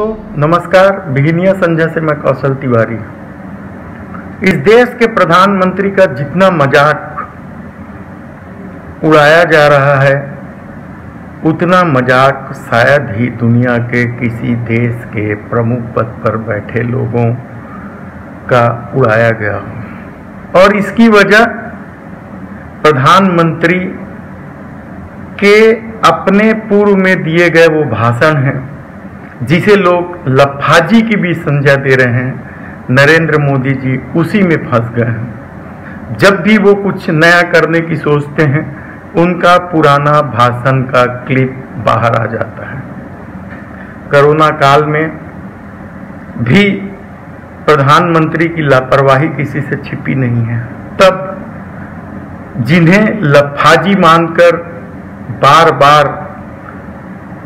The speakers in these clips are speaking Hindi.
दोस्तों नमस्कार। बिगिनिया संजय से मैं कौशल तिवारी। इस देश के प्रधानमंत्री का जितना मजाक उड़ाया जा रहा है उतना मजाक शायद ही दुनिया के किसी देश के प्रमुख पद पर बैठे लोगों का उड़ाया गया हो। और इसकी वजह प्रधानमंत्री के अपने पूर्व में दिए गए वो भाषण हैं जिसे लोग लफाजी की भी संज्ञा दे रहे हैं। नरेंद्र मोदी जी उसी में फंस गए हैं। जब भी वो कुछ नया करने की सोचते हैं उनका पुराना भाषण का क्लिप बाहर आ जाता है। कोरोना काल में भी प्रधानमंत्री की लापरवाही किसी से छिपी नहीं है। तब जिन्हें लफाजी मानकर बार बार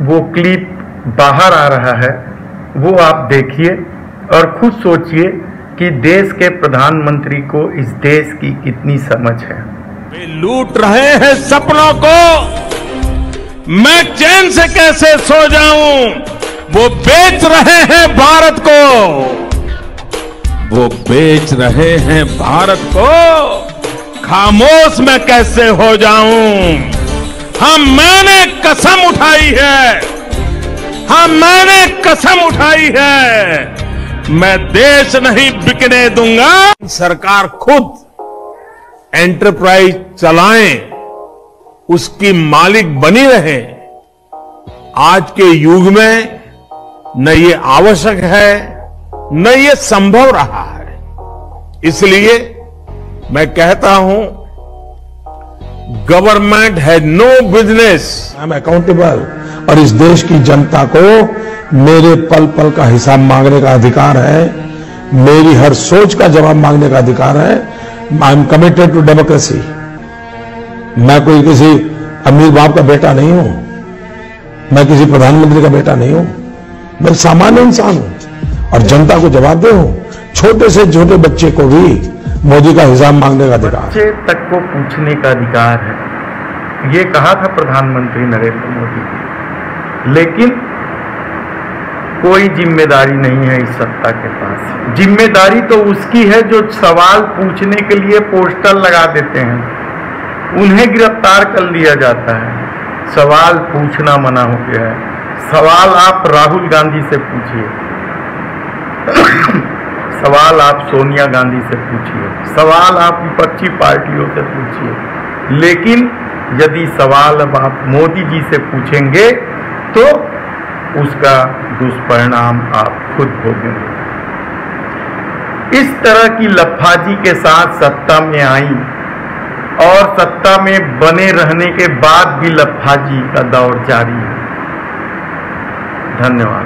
वो क्लिप बाहर आ रहा है वो आप देखिए और खुद सोचिए कि देश के प्रधानमंत्री को इस देश की कितनी समझ है। वे लूट रहे हैं सपनों को, मैं चैन से कैसे सो जाऊं। वो बेच रहे हैं भारत को, वो बेच रहे हैं भारत को, खामोश मैं कैसे हो जाऊं। हाँ मैंने कसम उठाई है, हाँ मैंने कसम उठाई है, मैं देश नहीं बिकने दूंगा। सरकार खुद एंटरप्राइज चलाएं, उसकी मालिक बनी रहे। आज के युग में न ये आवश्यक है न ये संभव रहा है। इसलिए मैं कहता हूं government has no business, I am accountable. और इस देश की जनता को मेरे पल पल का हिसाब मांगने का अधिकार है, मेरी हर सोच का जवाब मांगने का अधिकार है। I am committed to democracy. मैं कोई किसी अमीर बाप का बेटा नहीं हूं, मैं किसी प्रधानमंत्री का बेटा नहीं हूं, मैं सामान्य इंसान हूं और जनता को जवाब दे हूं। छोटे से छोटे बच्चे को भी मोदी का हिसाब मांगने का अधिकार, बच्चे तक को पूछने का अधिकार है, ये कहा था प्रधानमंत्री नरेंद्र मोदी जी। लेकिन कोई जिम्मेदारी नहीं है इस सत्ता के पास। जिम्मेदारी तो उसकी है जो सवाल पूछने के लिए पोस्टर लगा देते हैं, उन्हें गिरफ्तार कर लिया जाता है। सवाल पूछना मना हो गया है। सवाल आप राहुल गांधी से पूछिए, सवाल आप सोनिया गांधी से पूछिए, सवाल आप विपक्षी पार्टियों से पूछिए। लेकिन यदि सवाल अब आप मोदी जी से पूछेंगे तो उसका दुष्परिणाम आप खुद भोगेंगे। इस तरह की लफाजी के साथ सत्ता में आई और सत्ता में बने रहने के बाद भी लफाजी का दौर जारी है। धन्यवाद।